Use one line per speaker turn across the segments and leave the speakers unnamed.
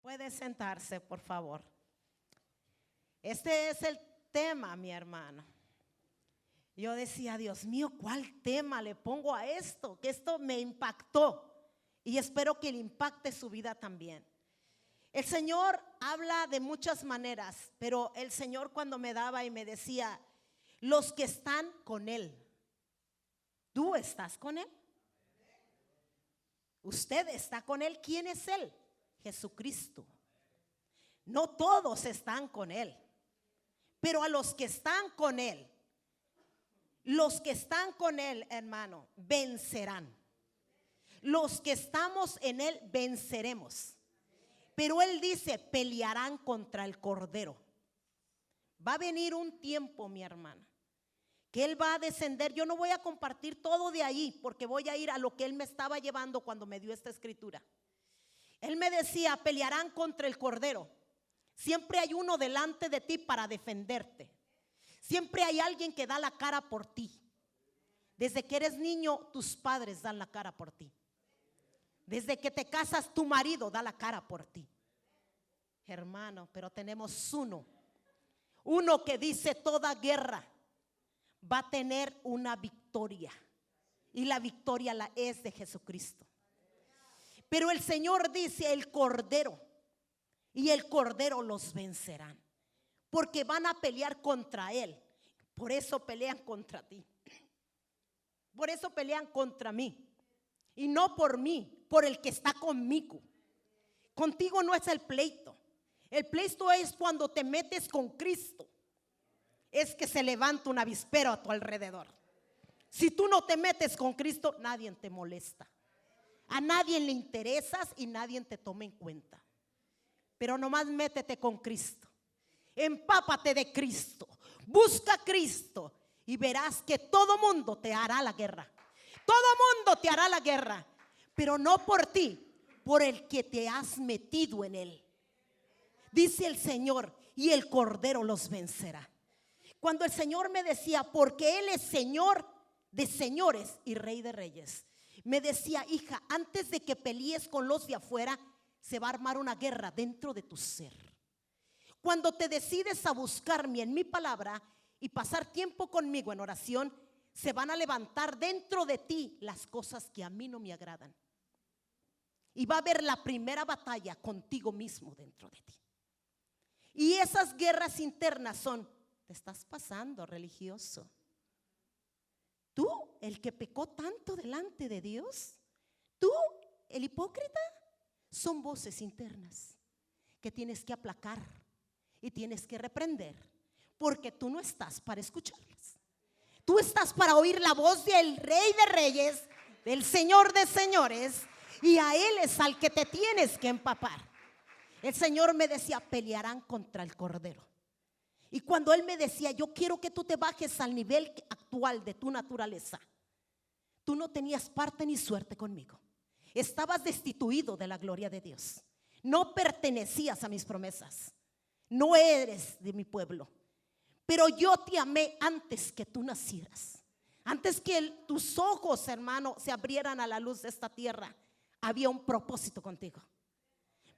Puede sentarse, por favor. Este es el tema, mi hermano. Yo decía, Dios mío, ¿cuál tema le pongo a esto? Que esto me impactó y espero que le impacte su vida también. El Señor habla de muchas maneras, pero el Señor cuando me daba y me decía, los que están con Él. ¿Tú estás con Él? ¿Usted está con Él? ¿Quién es Él? Jesucristo. No todos están con Él, pero a los que están con Él, hermano, vencerán. Los que estamos en Él venceremos. Pero Él dice, pelearán contra el Cordero. Va a venir un tiempo, mi hermana, que Él va a descender. Yo no voy a compartir todo de ahí, porque voy a ir a lo que Él me estaba llevando cuando me dio esta escritura. Él me decía, pelearán contra el Cordero. Siempre hay uno delante de ti para defenderte. Siempre hay alguien que da la cara por ti. Desde que eres niño, tus padres dan la cara por ti. Desde que te casas, tu marido da la cara por ti. Hermano, pero tenemos uno que dice toda guerra va a tener una victoria. Y la victoria la es de Jesucristo. Pero el Señor dice el Cordero. Y el Cordero los vencerán. Porque van a pelear contra Él. Por eso pelean contra ti. Por eso pelean contra mí. Y no por mí, por el que está conmigo. Contigo no es el pleito. El pleito es cuando te metes con Cristo. Es que se levanta un avispero a tu alrededor. Si tú no te metes con Cristo, nadie te molesta. A nadie le interesas y nadie te toma en cuenta. Pero nomás métete con Cristo. Empápate de Cristo. Busca a Cristo y verás que todo mundo te hará la guerra. Todo mundo te hará la guerra, pero no por ti, por el que te has metido en él. Dice el Señor, y el Cordero los vencerá. Cuando el Señor me decía, porque Él es Señor de señores y Rey de reyes, me decía, hija, antes de que pelees con los de afuera, se va a armar una guerra dentro de tu ser. Cuando te decides a buscarme en mi palabra y pasar tiempo conmigo en oración, se van a levantar dentro de ti las cosas que a mí no me agradan. Y va a haber la primera batalla contigo mismo dentro de ti. Y esas guerras internas son, te estás pasando, religioso. Tú, el que pecó tanto delante de Dios, tú, el hipócrita, son voces internas que tienes que aplacar y tienes que reprender, porque tú no estás para escucharlas. Tú estás para oír la voz del Rey de reyes, del Señor de señores, y a Él es al que te tienes que empapar. El Señor me decía, pelearán contra el Cordero. Y cuando Él me decía, yo quiero que tú te bajes al nivel actual de tu naturaleza, tú no tenías parte ni suerte conmigo. Estabas destituido de la gloria de Dios. No pertenecías a mis promesas. No eres de mi pueblo. Pero yo te amé antes que tú nacieras. Antes que tus ojos, hermano, se abrieran a la luz de esta tierra, había un propósito contigo.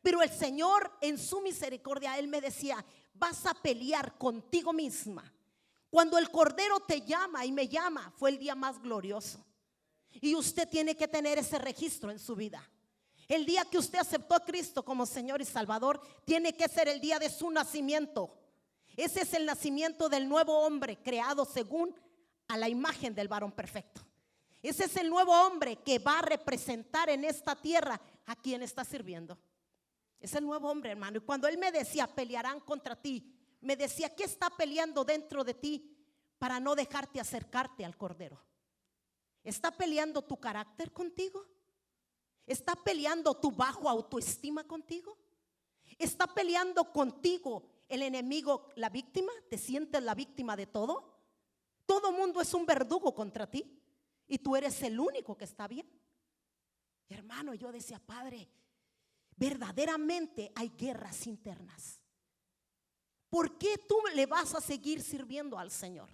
Pero el Señor en su misericordia, Él me decía, vas a pelear contigo misma. Cuando el Cordero te llama y me llama, fue el día más glorioso. Y usted tiene que tener ese registro en su vida. El día que usted aceptó a Cristo como Señor y Salvador, tiene que ser el día de su nacimiento. Ese es el nacimiento del nuevo hombre creado según a la imagen del varón perfecto. Ese es el nuevo hombre que va a representar en esta tierra a quien está sirviendo. Es el nuevo hombre, hermano. Y cuando Él me decía, pelearán contra ti, me decía, ¿qué está peleando dentro de ti para no dejarte acercarte al Cordero? ¿Está peleando tu carácter contigo? ¿Está peleando tu bajo autoestima contigo? ¿Está peleando contigo el enemigo, la víctima? ¿Te sientes la víctima de todo? Todo mundo es un verdugo contra ti y tú eres el único que está bien. Hermano, yo decía, Padre, verdaderamente hay guerras internas. ¿Por qué tú le vas a seguir sirviendo al Señor?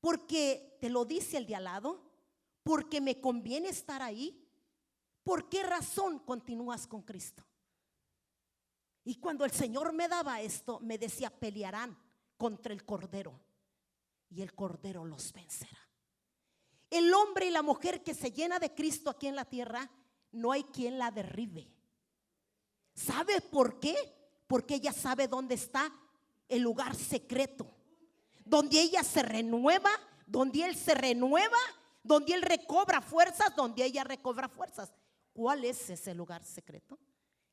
¿Porque te lo dice el de al lado? ¿Porque me conviene estar ahí? ¿Por qué razón continúas con Cristo? Y cuando el Señor me daba esto, me decía: pelearán contra el Cordero y el Cordero los vencerá. El hombre y la mujer que se llena de Cristo aquí en la tierra, no hay quien la derribe. ¿Sabe por qué? Porque ella sabe dónde está el lugar secreto, donde ella se renueva, donde él se renueva, donde él recobra fuerzas, donde ella recobra fuerzas. ¿Cuál es ese lugar secreto?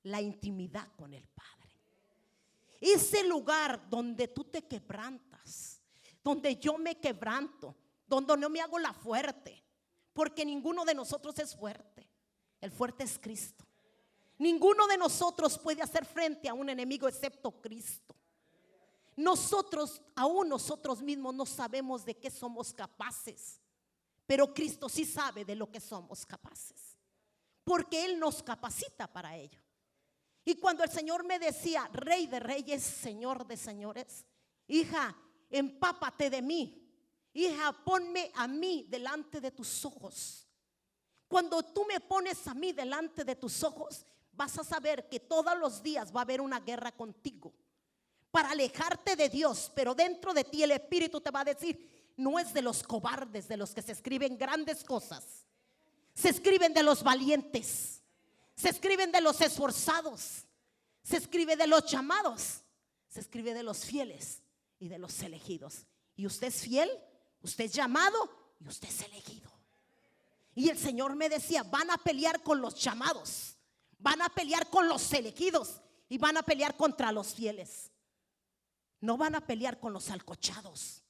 La intimidad con el Padre. Ese lugar donde tú te quebrantas, donde yo me quebranto, donde no me hago la fuerte, porque ninguno de nosotros es fuerte. El fuerte es Cristo. Ninguno de nosotros puede hacer frente a un enemigo excepto Cristo. Nosotros, aún nosotros mismos, no sabemos de qué somos capaces, pero Cristo sí sabe de lo que somos capaces, porque Él nos capacita para ello. Y cuando el Señor me decía: Rey de reyes, Señor de señores, hija, empápate de mí, hija, ponme a mí delante de tus ojos. Cuando tú me pones a mí delante de tus ojos, vas a saber que todos los días va a haber una guerra contigo para alejarte de Dios, pero dentro de ti el Espíritu te va a decir: no es de los cobardes de los que se escriben grandes cosas, se escriben de los valientes, se escriben de los esforzados, se escribe de los llamados, se escribe de los fieles y de los elegidos. Y usted es fiel, usted es llamado y usted es elegido. Y el Señor me decía: van a pelear con los llamados, van a pelear con los elegidos y van a pelear contra los fieles. No van a pelear con los alcochados,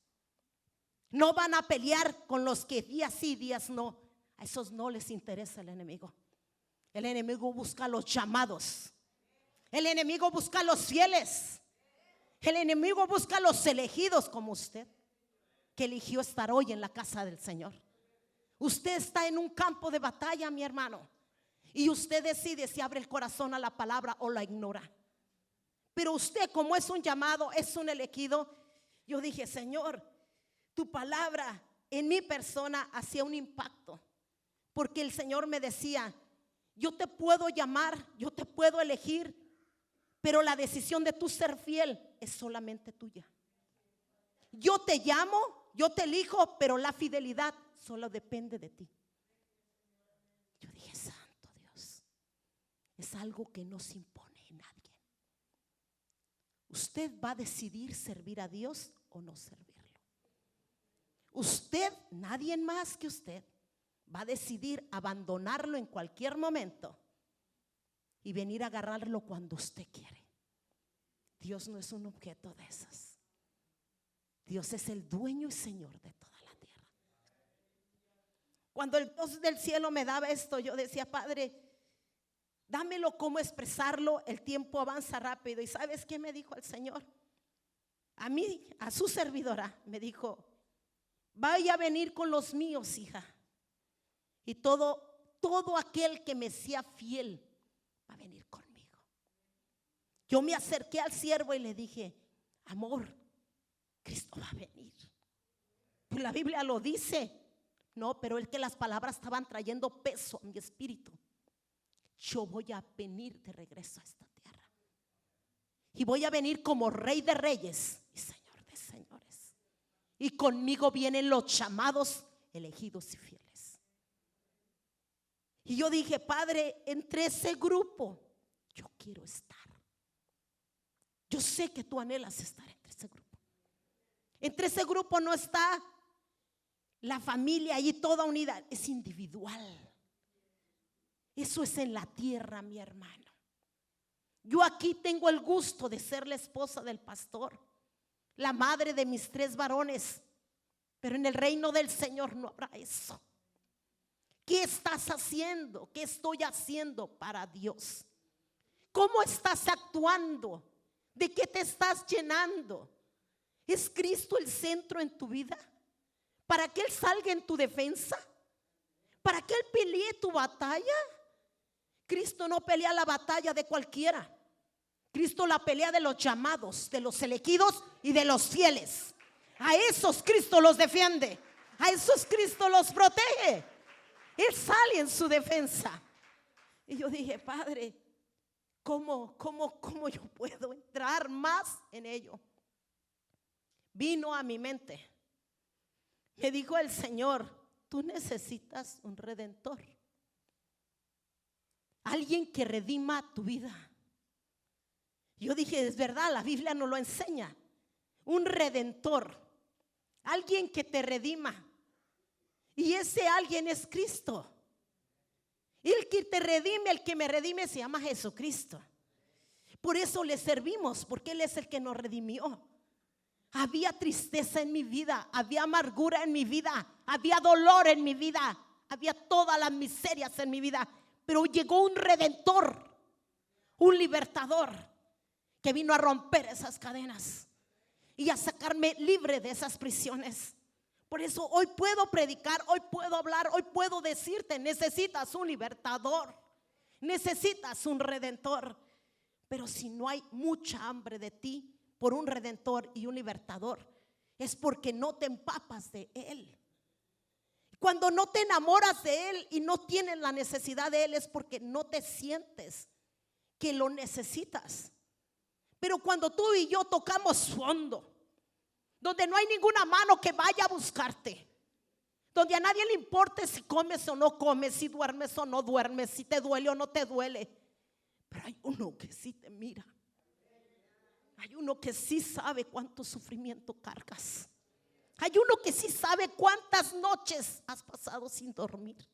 no van a pelear con los que días sí, días no. A esos no les interesa el enemigo. El enemigo busca a los llamados, el enemigo busca a los fieles, el enemigo busca a los elegidos como usted, que eligió estar hoy en la casa del Señor. Usted está en un campo de batalla, mi hermano, y usted decide si abre el corazón a la palabra o la ignora. Pero usted, como es un llamado, es un elegido, yo dije: Señor, tu palabra en mi persona hacía un impacto, porque el Señor me decía: yo te puedo llamar, yo te puedo elegir, pero la decisión de tú ser fiel es solamente tuya. Yo te llamo, yo te elijo, pero la fidelidad solo depende de ti. Yo dije: santo Dios, es algo que no se impone a nadie. Usted va a decidir servir a Dios o no servirlo. Usted, nadie más que usted, va a decidir abandonarlo en cualquier momento y venir a agarrarlo cuando usted quiere. Dios no es un objeto de esas. Dios es el dueño y Señor de toda la tierra. Cuando el Dios del cielo me daba esto, yo decía: Padre, dámelo cómo expresarlo, el tiempo avanza rápido. ¿Y sabes qué me dijo el Señor? A mí, a su servidora, me dijo: vaya a venir con los míos, hija. Y todo aquel que me sea fiel va a venir conmigo. Yo me acerqué al siervo y le dije: amor, Cristo va a venir. Pues la Biblia lo dice. No, pero es que las palabras estaban trayendo peso a mi espíritu. Yo voy a venir de regreso a esta tierra. Y voy a venir como Rey de reyes y Señor de señores. Y conmigo vienen los llamados, elegidos y fieles. Y yo dije: Padre, entre ese grupo yo quiero estar. Yo sé que tú anhelas estar entre ese grupo. Entre ese grupo no está la familia y toda unidad, es individual. Eso es en la tierra, mi hermano. Yo aquí tengo el gusto de ser la esposa del pastor, la madre de mis 3 varones, pero en el reino del Señor no habrá eso. ¿Qué estás haciendo? ¿Qué estoy haciendo para Dios? ¿Cómo estás actuando? ¿De qué te estás llenando? ¿Es Cristo el centro en tu vida? ¿Para que Él salga en tu defensa? ¿Para que Él pelee tu batalla? Cristo no pelea la batalla de cualquiera. Cristo la pelea de los llamados, de los elegidos y de los fieles. A esos Cristo los defiende. A esos Cristo los protege. Él sale en su defensa. Y yo dije: Padre, ¿Cómo yo puedo entrar más en ello? Vino a mi mente. Me dijo el Señor: tú necesitas un redentor, alguien que redima tu vida. Yo dije: es verdad, la Biblia nos lo enseña. Un redentor, alguien que te redima. Y ese alguien es Cristo. Y el que te redime, el que me redime, se llama Jesucristo. Por eso le servimos, porque Él es el que nos redimió. Había tristeza en mi vida, había amargura en mi vida, había dolor en mi vida, había todas las miserias en mi vida. Pero llegó un redentor, un libertador, que vino a romper esas cadenas y a sacarme libre de esas prisiones. Por eso hoy puedo predicar, hoy puedo hablar, hoy puedo decirte: necesitas un libertador, necesitas un redentor. Pero si no hay mucha hambre de ti por un redentor y un libertador, es porque no te empapas de Él. Cuando no te enamoras de Él y no tienes la necesidad de Él, es porque no te sientes que lo necesitas. Pero cuando tú y yo tocamos fondo, donde no hay ninguna mano que vaya a buscarte, donde a nadie le importe si comes o no comes, si duermes o no duermes, si te duele o no te duele, pero hay uno que sí te mira. Hay uno que sí sabe cuánto sufrimiento cargas. Hay uno que sí sabe cuántas noches has pasado sin dormir.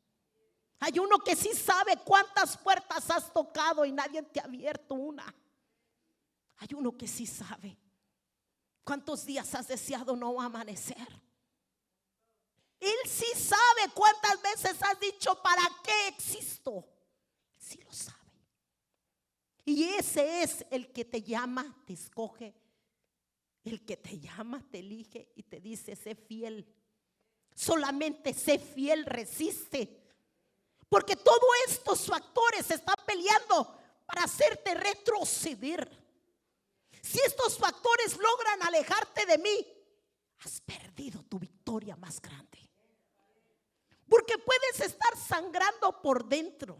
Hay uno que sí sabe cuántas puertas has tocado y nadie te ha abierto una. Hay uno que sí sabe cuántos días has deseado no amanecer. Él sí sabe cuántas veces has dicho: ¿para qué existo? Él sí lo sabe. Y ese es el que te llama, te escoge, el que te llama, te elige y te dice: sé fiel. Solamente sé fiel, resiste. Porque todos estos factores están peleando para hacerte retroceder. Si estos factores logran alejarte de mí, has perdido tu victoria más grande. Porque puedes estar sangrando por dentro.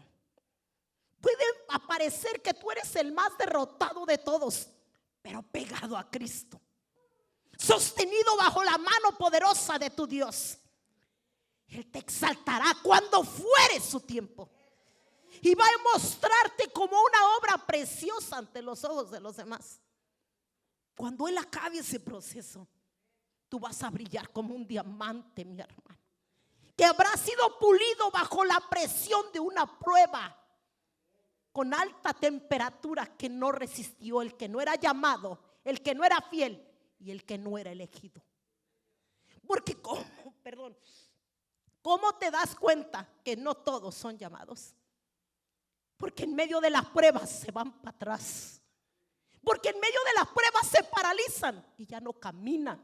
Puede aparecer que tú eres el más derrotado de todos, pero pegado a Cristo, sostenido bajo la mano poderosa de tu Dios. Él te exaltará cuando fuere su tiempo y va a mostrarte como una obra preciosa ante los ojos de los demás. Cuando Él acabe ese proceso, tú vas a brillar como un diamante, mi hermano, que habrá sido pulido bajo la presión de una prueba con alta temperatura que no resistió el que no era llamado, el que no era fiel y el que no era elegido. Porque ¿cómo te das cuenta que no todos son llamados? Porque en medio de las pruebas se van para atrás. Porque en medio de las pruebas se paralizan y ya no caminan.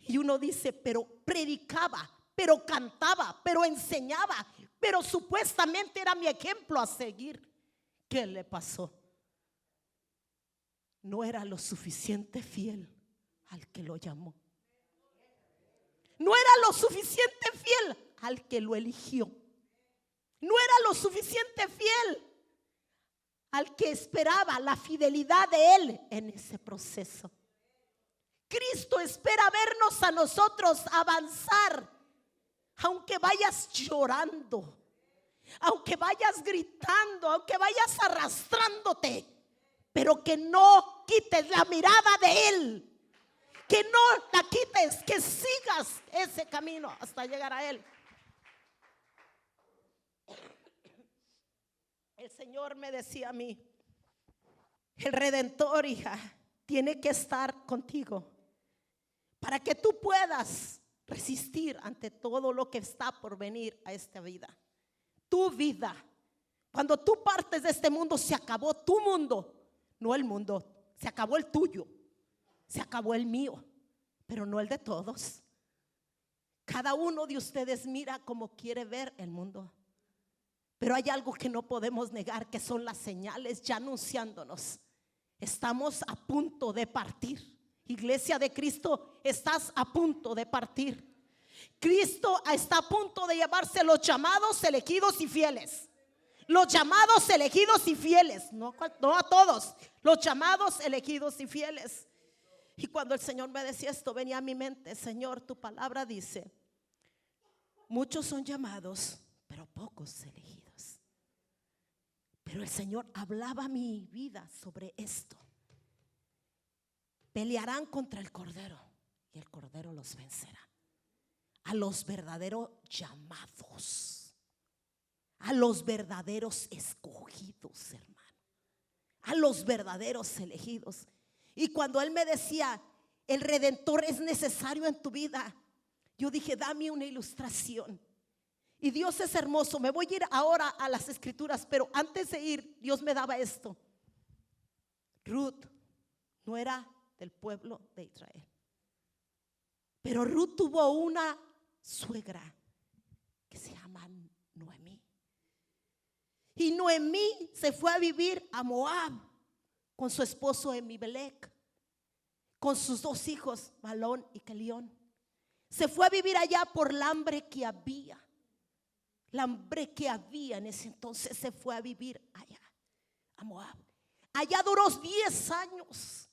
Y uno dice: pero predicaba, pero cantaba, pero enseñaba, pero supuestamente era mi ejemplo a seguir. ¿Qué le pasó? No era lo suficiente fiel al que lo llamó. No era lo suficiente fiel al que lo eligió. No era lo suficiente fiel al que esperaba la fidelidad de Él en ese proceso. Cristo espera vernos a nosotros avanzar, aunque vayas llorando, aunque vayas gritando, aunque vayas arrastrándote, pero que no quites la mirada de Él, que no la quites, que sigas ese camino hasta llegar a Él. El Señor me decía a mí: el Redentor, hija, tiene que estar contigo para que tú puedas resistir ante todo lo que está por venir a esta vida. Tu vida, cuando tú partes de este mundo, se acabó tu mundo, no el mundo, se acabó el tuyo, se acabó el mío, pero no el de todos. Cada uno de ustedes mira como quiere ver el mundo, pero hay algo que no podemos negar, que son las señales ya anunciándonos: estamos a punto de partir. Iglesia de Cristo, estás a punto de partir. Cristo está a punto de llevarse los llamados, elegidos y fieles. Los llamados, elegidos y fieles. No a todos. Los llamados, elegidos y fieles. Y cuando el Señor me decía esto, venía a mi mente: Señor, tu palabra dice: muchos son llamados, pero pocos elegidos. Pero el Señor hablaba a mi vida sobre esto. Pelearán contra el Cordero y el Cordero los vencerá. A los verdaderos llamados, a los verdaderos escogidos, hermano, a los verdaderos elegidos. Y cuando Él me decía: el Redentor es necesario en tu vida, yo dije: dame una ilustración. Y Dios es hermoso. Me voy a ir ahora a las escrituras, pero antes de ir, Dios me daba esto. Ruth no era del pueblo de Israel, pero Ruth tuvo una suegra que se llama Noemí. Y Noemí se fue a vivir a Moab con su esposo Emimelec, con sus 2 hijos, Malón y Kelión. Se fue a vivir allá por la hambre que había. La hambre que había en ese entonces, se fue a vivir allá, a Moab. Allá duró 10 años.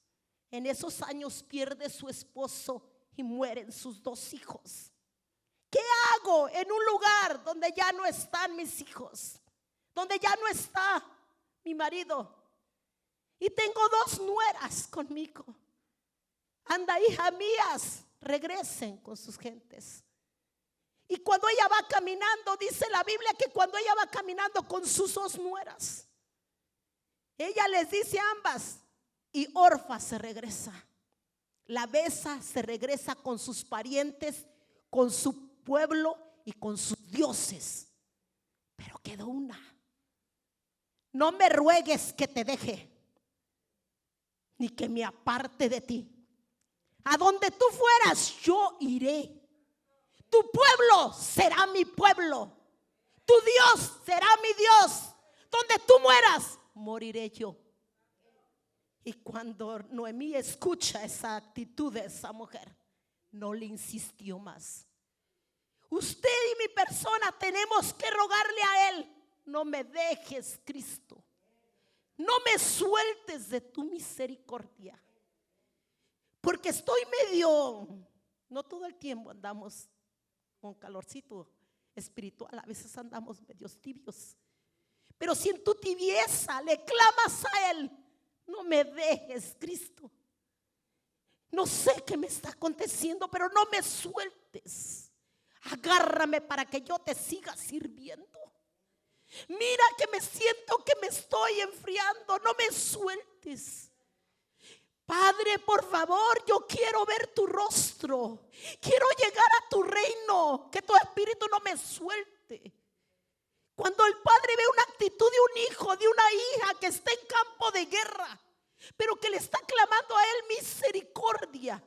En esos años pierde su esposo y mueren sus 2 hijos. ¿Qué hago en un lugar donde ya no están mis hijos? Donde ya no está mi marido. Y tengo 2 nueras conmigo. Anda, hija mías, regresen con sus gentes. Y cuando ella va caminando, dice la Biblia que cuando ella va caminando con sus 2 nueras, ella les dice a ambas, y Orfa se regresa. La besa, se regresa con sus parientes, con su pueblo y con sus dioses. Pero quedó una. No me ruegues que te deje, ni que me aparte de ti. A donde tú fueras, yo iré. Tu pueblo será mi pueblo. Tu Dios será mi Dios. Donde tú mueras, moriré yo. Y cuando Noemí escucha esa actitud de esa mujer, no le insistió más. Usted y mi persona tenemos que rogarle a Él: no me dejes, Cristo. No me sueltes de tu misericordia. Porque estoy medio, no todo el tiempo andamos con calorcito espiritual, a veces andamos medios tibios. Pero si en tu tibieza le clamas a Él: no me dejes, Cristo. No sé qué me está aconteciendo, pero no me sueltes. Agárrame para que yo te siga sirviendo. Mira que me siento que me estoy enfriando, no me sueltes. Padre, por favor, yo quiero ver tu rostro. Quiero llegar a tu reino. Que tu espíritu no me suelte. Cuando el padre ve una actitud de un hijo, de una hija que está en campo de guerra, pero que le está clamando a Él misericordia.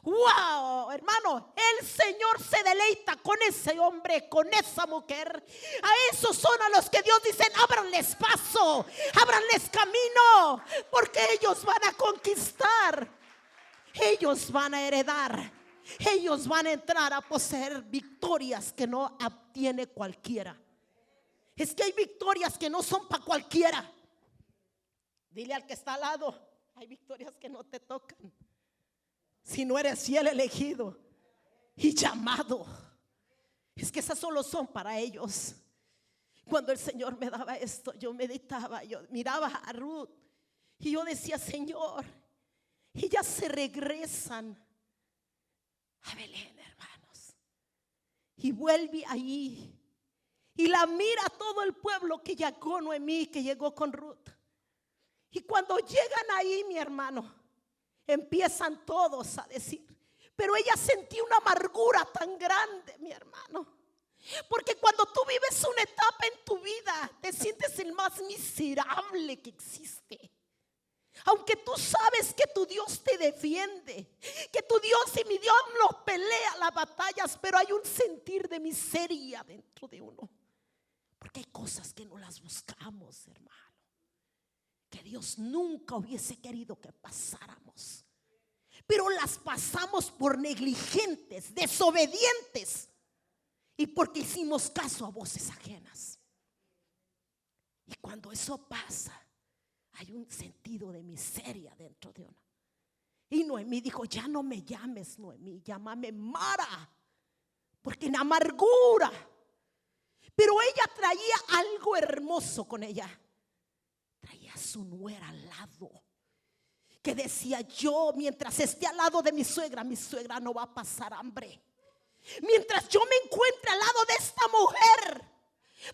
Wow, hermano, el Señor se deleita con ese hombre, con esa mujer. A esos son a los que Dios dice: ábranles paso, ábranles camino, porque ellos van a conquistar, ellos van a heredar, ellos van a entrar a poseer victorias que no obtiene cualquiera. Es que hay victorias que no son para cualquiera. Dile al que está al lado: hay victorias que no te tocan si no eres fiel, elegido y llamado. Es que esas solo son para ellos. Cuando el Señor me daba esto, yo meditaba, yo miraba a Ruth y yo decía: Señor, ellas se regresan a Belén, hermanos, y vuelve ahí. Y la mira todo el pueblo que llegó Noemí, que llegó con Ruth. Y cuando llegan ahí, mi hermano, empiezan todos a decir: pero ella sentía una amargura tan grande, mi hermano. Porque cuando tú vives una etapa en tu vida, te sientes el más miserable que existe. Aunque tú sabes que tu Dios te defiende, que tu Dios y mi Dios nos pelea las batallas, pero hay un sentir de miseria dentro de uno. Porque hay cosas que no las buscamos, hermano, que Dios nunca hubiese querido que pasáramos, pero las pasamos por negligentes, desobedientes, y porque hicimos caso a voces ajenas. Y cuando eso pasa, hay un sentido de miseria dentro de uno. Y Noemí dijo: ya no me llames Noemí, llámame Mara, porque en amargura. Pero ella traía algo hermoso con ella. Traía a su nuera al lado, que decía: yo mientras esté al lado de mi suegra no va a pasar hambre. Mientras yo me encuentre al lado de esta mujer,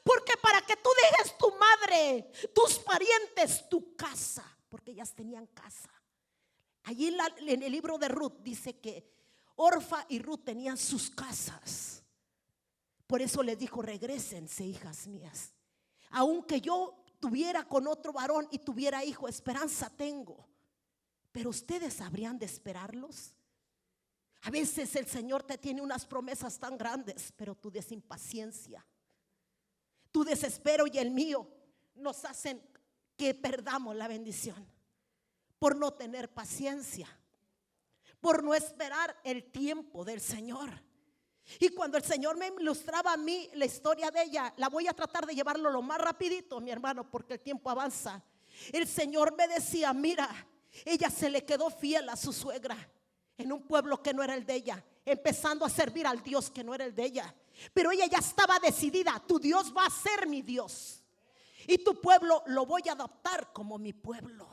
porque para que tú dejes tu madre, tus parientes, tu casa, porque ellas tenían casa. Allí en el libro de Ruth dice que Orfa y Ruth tenían sus casas. Por eso les dijo: regrésense, hijas mías. Aunque yo tuviera con otro varón y tuviera hijo, esperanza tengo. Pero ustedes habrían de esperarlos. A veces el Señor te tiene unas promesas tan grandes, pero tu desimpaciencia, tu desespero y el mío nos hacen que perdamos la bendición por no tener paciencia, por no esperar el tiempo del Señor. Y cuando el Señor me ilustraba a mí la historia de ella, la voy a tratar de llevarlo lo más rapidito, mi hermano, porque el tiempo avanza. El Señor me decía: mira, ella se le quedó fiel a su suegra en un pueblo que no era el de ella, empezando a servir al Dios que no era el de ella. Pero ella ya estaba decidida: tu Dios va a ser mi Dios y tu pueblo lo voy a adoptar como mi pueblo.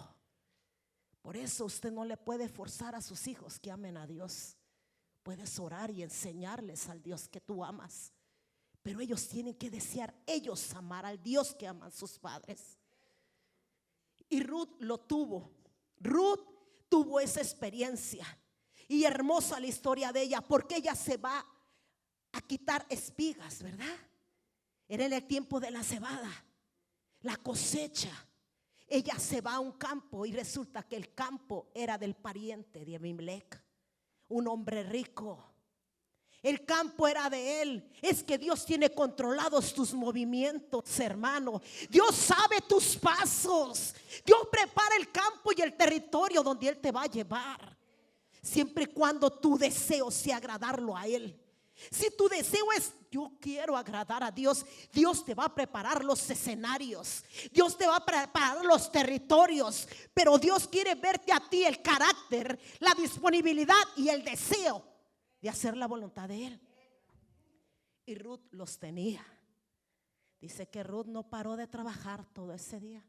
Por eso usted no le puede forzar a sus hijos que amen a Dios. Puedes orar y enseñarles al Dios que tú amas, pero ellos tienen que desear ellos amar al Dios que aman sus padres. Y Ruth lo tuvo. Ruth tuvo esa experiencia. Y hermosa la historia de ella, porque ella se va a quitar espigas, ¿verdad? Era en el tiempo de la cebada, la cosecha. Ella se va a un campo y resulta que el campo era del pariente de Abimelech, un hombre rico. El campo era de él. Es que Dios tiene controlados tus movimientos, hermano. Dios sabe tus pasos. Dios prepara el campo y el territorio donde Él te va a llevar, siempre y cuando tu deseo sea agradarlo a Él. Si tu deseo es: yo quiero agradar a Dios, Dios te va a preparar los escenarios, Dios te va a preparar los territorios. Pero Dios quiere verte a ti el carácter, la disponibilidad y el deseo de hacer la voluntad de Él. Y Ruth los tenía. Dice que Ruth no paró de trabajar todo ese día,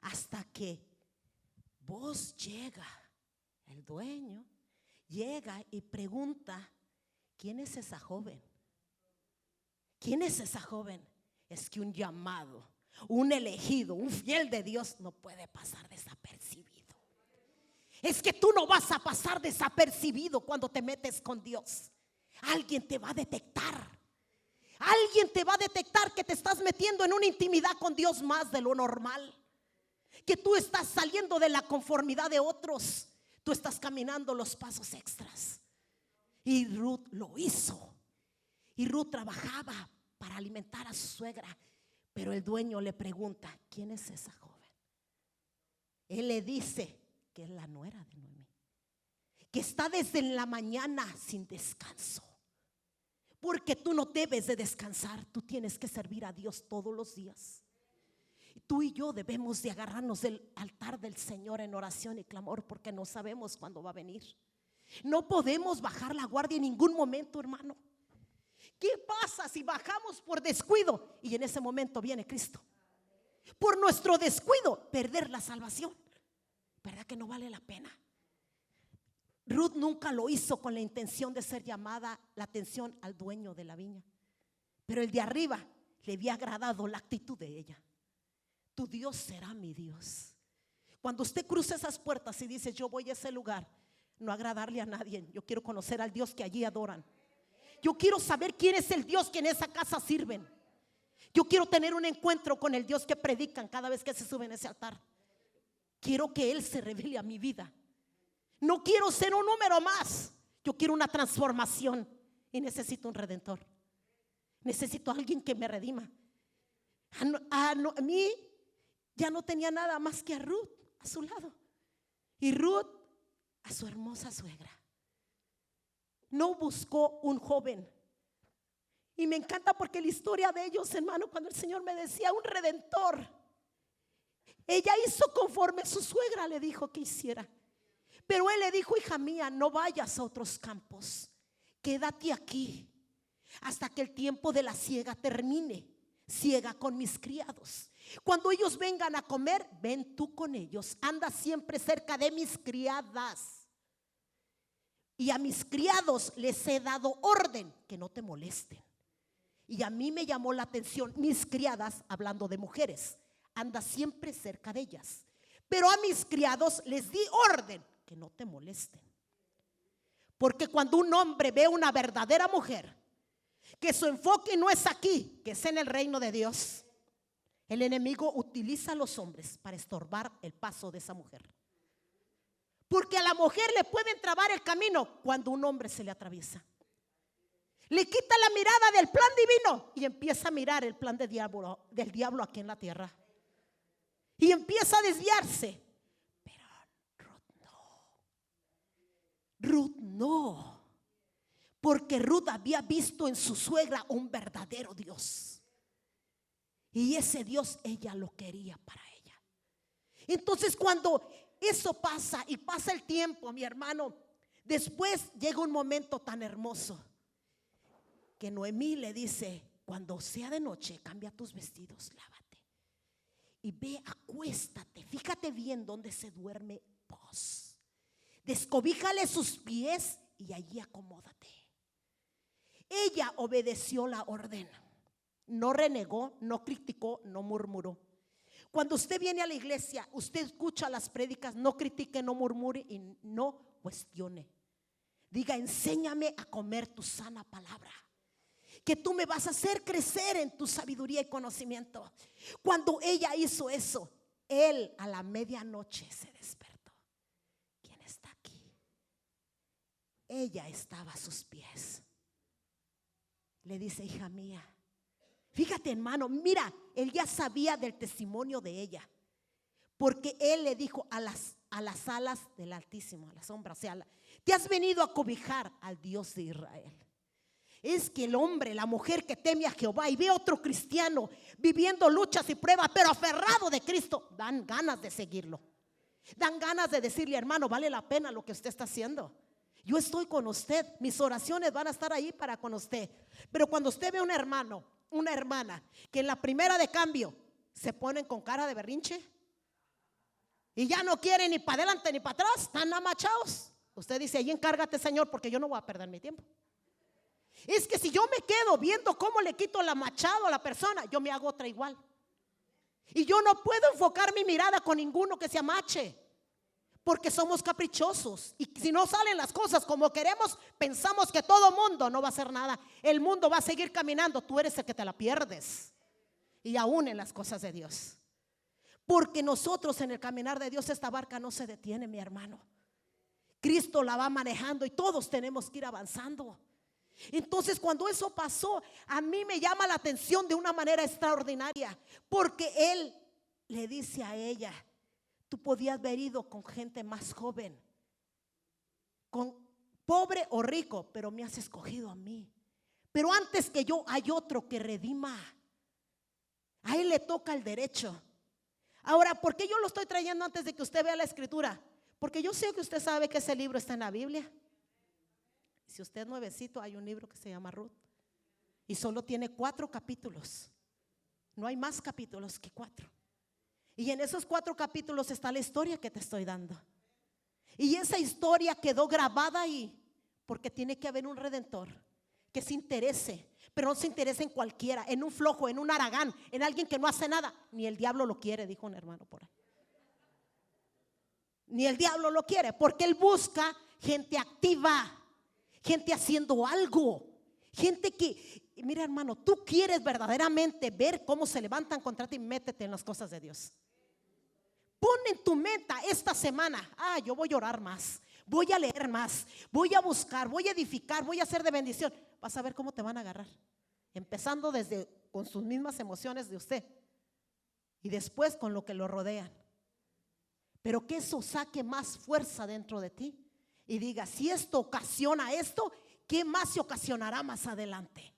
hasta que Boaz llega, el dueño llega y pregunta: ¿quién es esa joven? ¿Quién es esa joven? Es que un llamado, un elegido, un fiel de Dios no puede pasar desapercibido. Es que tú no vas a pasar desapercibido cuando te metes con Dios. Alguien te va a detectar. Alguien te va a detectar que te estás metiendo en una intimidad con Dios más de lo normal, que tú estás saliendo de la conformidad de otros. Tú estás caminando los pasos extras. Y Ruth lo hizo. Y Ruth trabajaba para alimentar a su suegra. Pero el dueño le pregunta: ¿quién es esa joven? Él le dice que es la nuera de Noemí, que está desde la mañana sin descanso. Porque tú no debes de descansar. Tú tienes que servir a Dios todos los días. Tú y yo debemos de agarrarnos del altar del Señor en oración y clamor, porque no sabemos cuándo va a venir. No podemos bajar la guardia en ningún momento, hermano. ¿Qué pasa si bajamos por descuido y en ese momento viene Cristo? Por nuestro descuido, perder la salvación. ¿Verdad que no vale la pena? Ruth nunca lo hizo con la intención de ser llamada la atención al dueño de la viña, pero el de arriba le había agradado la actitud de ella. Tu Dios será mi Dios. Cuando usted cruza esas puertas y dice: yo voy a ese lugar, no agradarle a nadie, yo quiero conocer al Dios que allí adoran. Yo quiero saber quién es el Dios que en esa casa sirven. Yo quiero tener un encuentro con el Dios que predican cada vez que se suben a ese altar. Quiero que Él se revele a mi vida. No quiero ser un número más. Yo quiero una transformación y necesito un redentor. Necesito a alguien que me redima. A mí ya no tenía nada más que a Ruth a su lado. Y Ruth a su hermosa suegra. No buscó un joven. Y me encanta porque la historia de ellos, hermano, cuando el Señor me decía: un redentor, Ella hizo conforme su suegra le dijo que hiciera. Pero él le dijo: hija mía, no vayas a otros campos, quédate aquí hasta que el tiempo de la siega termine. Siega con mis criados. Cuando ellos vengan a comer, ven tú con ellos. Anda siempre cerca de mis criadas. Y a mis criados les he dado orden que no te molesten. Y a mí me llamó la atención, mis criadas, hablando de mujeres, anda siempre cerca de ellas. Pero a mis criados les di orden que no te molesten. Porque cuando un hombre ve una verdadera mujer, que su enfoque no es aquí, que es en el reino de Dios, el enemigo utiliza a los hombres para estorbar el paso de esa mujer. Porque a la mujer le pueden trabar el camino cuando un hombre se le atraviesa. Le quita la mirada del plan divino y empieza a mirar el plan del diablo aquí en la tierra. Y empieza a desviarse. Pero Ruth no. Porque Ruth había visto en su suegra un verdadero Dios. Y ese Dios ella lo quería para ella. Entonces cuando eso pasa y pasa el tiempo, mi hermano, después llega un momento tan hermoso que Noemí le dice: cuando sea de noche, cambia tus vestidos, lávate y ve, acuéstate. Fíjate bien dónde se duerme Boaz. Descobíjale sus pies y allí acomódate. Ella obedeció la orden. No renegó, no criticó, no murmuró. Cuando usted viene a la iglesia, usted escucha las prédicas, no critique, no murmure y no cuestione. Diga: enséñame a comer tu sana palabra, que tú me vas a hacer crecer en tu sabiduría y conocimiento. Cuando ella hizo eso, él a la medianoche se despertó. ¿Quién está aquí? Ella estaba a sus pies. Le dice: hija mía, fíjate, hermano, mira, él ya sabía del testimonio de ella, porque él le dijo a las alas del Altísimo, a la sombra, o sea, te has venido a cobijar al Dios de Israel. Es que el hombre, la mujer que teme a Jehová y ve a otro cristiano viviendo luchas y pruebas, pero aferrado de Cristo, dan ganas de seguirlo. Dan ganas de decirle: hermano, vale la pena lo que usted está haciendo. Yo estoy con usted, mis oraciones van a estar ahí para con usted. Pero cuando usted ve a un hermano, una hermana, que en la primera de cambio se ponen con cara de berrinche y ya no quieren ni para adelante ni para atrás, están amachados, usted dice: ahí encárgate, Señor, porque yo no voy a perder mi tiempo. Es que si yo me quedo viendo cómo le quito la machado a la persona, yo me hago otra igual. Y yo no puedo enfocar mi mirada con ninguno que se amache, porque somos caprichosos. Y si no salen las cosas como queremos, pensamos que todo mundo no va a hacer nada. El mundo va a seguir caminando, tú eres el que te la pierdes. Y aún en las cosas de Dios. Porque nosotros en el caminar de Dios, esta barca no se detiene, mi hermano. Cristo la va manejando y todos tenemos que ir avanzando. Entonces cuando eso pasó, a mí me llama la atención de una manera extraordinaria, porque él le dice a ella: tú podías haber ido con gente más joven, con pobre o rico, pero me has escogido a mí. Pero antes que yo hay otro que redima. A él le toca el derecho. Ahora, ¿por qué yo lo estoy trayendo antes de que usted vea la escritura? Porque yo sé que usted sabe que ese libro está en la Biblia. Si usted es nuevecito, hay un libro que se llama Ruth y solo tiene 4 capítulos. No hay más capítulos que 4. Y en esos 4 capítulos está la historia que te estoy dando. Y esa historia quedó grabada ahí porque tiene que haber un redentor que se interese, pero no se interese en cualquiera, en un flojo, en un haragán, en alguien que no hace nada. Ni el diablo lo quiere, dijo un hermano por ahí. Ni el diablo lo quiere, porque él busca gente activa, gente haciendo algo, gente que, mira, hermano, tú quieres verdaderamente ver cómo se levantan contra ti, métete en las cosas de Dios. Pon en tu meta esta semana: yo voy a orar más, voy a leer más, voy a buscar, voy a edificar, voy a hacer de bendición. Vas a ver cómo te van a agarrar, empezando desde con sus mismas emociones de usted y después con lo que lo rodean. Pero que eso saque más fuerza dentro de ti y diga: si esto ocasiona esto, ¿qué más se ocasionará más adelante?